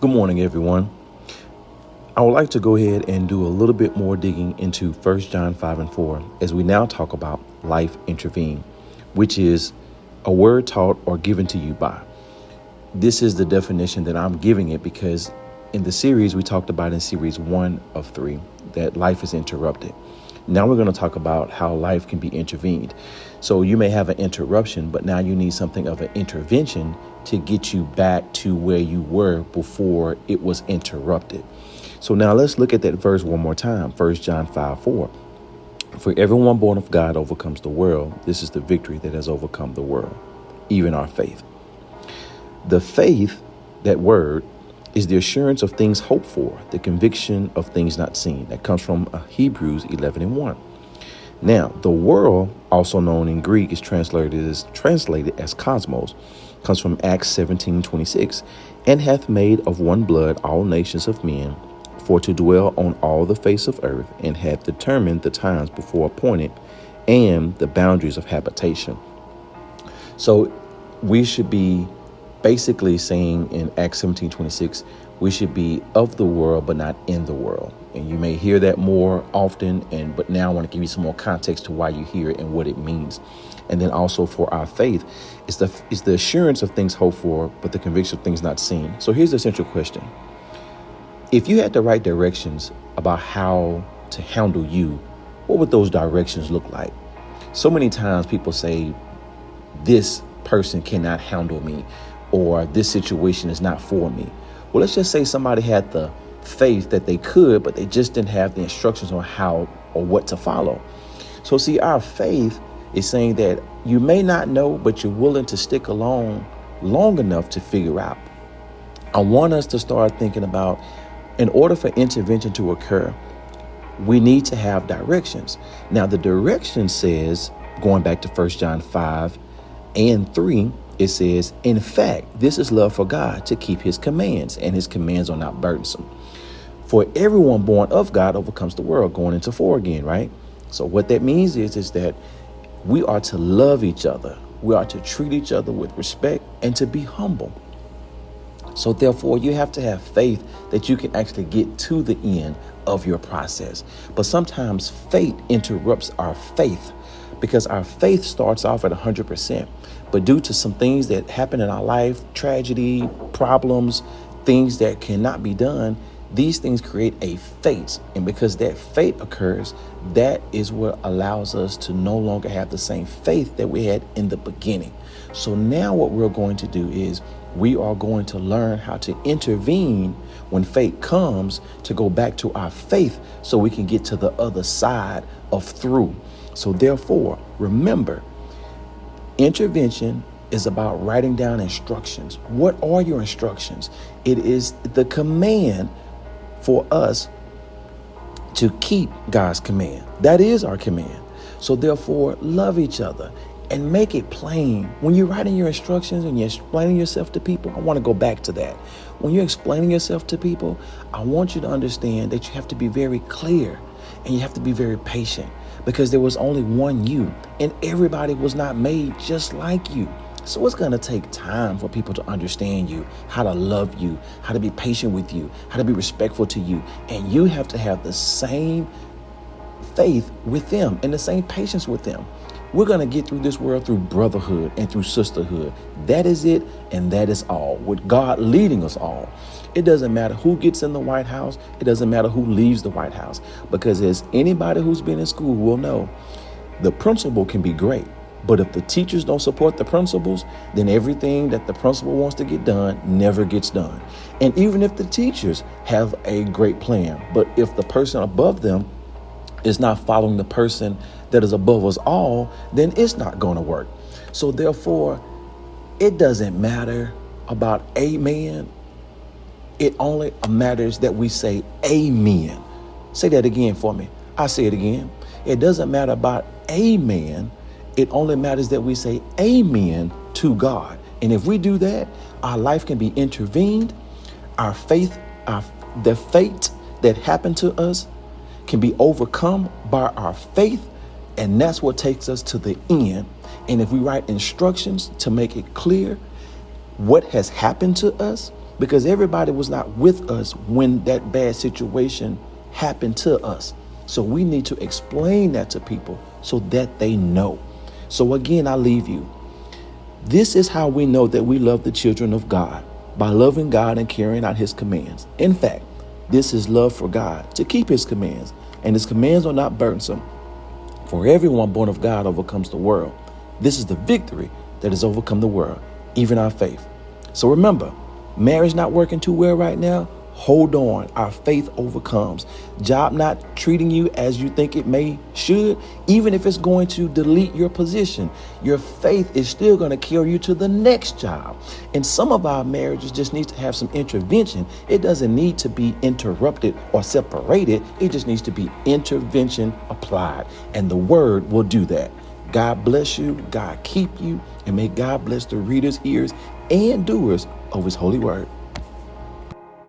Good morning, everyone. I would like to go ahead and do a little bit more digging into 1 John 5 and 4 as we now talk about life intervene, which is a word taught or given to you by. This is the definition that I'm giving it because in the series we talked about in series 1 of 3 that life is interrupted. Now we're going to talk about how life can be intervened. So you may have an interruption, but now you need something of an intervention to get you back to where you were before it was interrupted. So now let's look at that verse one more time. 1 John 5:4. For everyone born of God overcomes the world. This is the victory that has overcome the world, even our faith. The faith, that word, is the assurance of things hoped for, the conviction of things not seen. That comes from Hebrews 11:1. Now, the world, also known in Greek, is translated as cosmos, comes from Acts 17:26, and hath made of one blood all nations of men, for to dwell on all the face of earth, and hath determined the times before appointed, and the boundaries of habitation. So we should be basically saying in Acts 17:26, we should be of the world, but not in the world. And you may hear that more often, but now I want to give you some more context to why you hear it and what it means. And then also for our faith, it's the assurance of things hoped for, but the conviction of things not seen. So here's the essential question. If you had to write directions about how to handle you, what would those directions look like? So many times people say, this person cannot handle me, or this situation is not for me. Well, let's just say somebody had the faith that they could, but they just didn't have the instructions on how or what to follow. So see, our faith is saying that you may not know, but you're willing to stick along long enough to figure out. I want us to start thinking about, in order for intervention to occur, we need to have directions. Now, the direction says, going back to 1 John 5 and 3, it says, in fact, this is love for God, to keep his commands, and his commands are not burdensome. For everyone born of God overcomes the world, going into 4 again, right? So what that means is that we are to love each other. We are to treat each other with respect and to be humble. So therefore, you have to have faith that you can actually get to the end of your process. But sometimes fate interrupts our faith, because our faith starts off at 100%. But due to some things that happen in our life, tragedy, problems, things that cannot be done, these things create a fate. And because that fate occurs, that is what allows us to no longer have the same faith that we had in the beginning. So now what we're going to do is we are going to learn how to intervene when fate comes, to go back to our faith so we can get to the other side of through. So therefore, remember, intervention is about writing down instructions. What are your instructions? It is the command for us to keep God's command. That is our command. So therefore, love each other and make it plain. When you're writing your instructions and you're explaining yourself to people, I want to go back to that. When you're explaining yourself to people, I want you to understand that you have to be very clear and you have to be very patient, because there was only one you, and everybody was not made just like you. So it's going to take time for people to understand you, how to love you, how to be patient with you, how to be respectful to you. And you have to have the same faith with them and the same patience with them. We're going to get through this world through brotherhood and through sisterhood. That is it, and that is all, with God leading us all. It doesn't matter who gets in the White House. It doesn't matter who leaves the White House, because as anybody who's been in school will know, the principal can be great, but if the teachers don't support the principals, then everything that the principal wants to get done never gets done. And even if the teachers have a great plan, but if the person above them is not following the person that is above us all, then it's not going to work. So therefore, it doesn't matter about amen. It only matters that we say amen. Say that again for me. I say it again. It doesn't matter about amen. It only matters that we say amen to God. And if we do that, our life can be intervened. Our faith, the fate that happened to us can be overcome by our faith. And that's what takes us to the end. And if we write instructions to make it clear what has happened to us, because everybody was not with us when that bad situation happened to us. So we need to explain that to people so that they know. So again, I leave you. This is how we know that we love the children of God, by loving God and carrying out his commands. In fact, this is love for God, to keep his commands, and his commands are not burdensome. For everyone born of God overcomes the world. This is the victory that has overcome the world, even our faith. So remember, marriage not working too well right now? Hold on. Our faith overcomes. Job not treating you as you think it should, even if it's going to delete your position, your faith is still going to carry you to the next job. And some of our marriages just need to have some intervention. It doesn't need to be interrupted or separated. It just needs to be intervention applied. And the word will do that. God bless you. God keep you. And may God bless the reader's ears and doers of his holy word.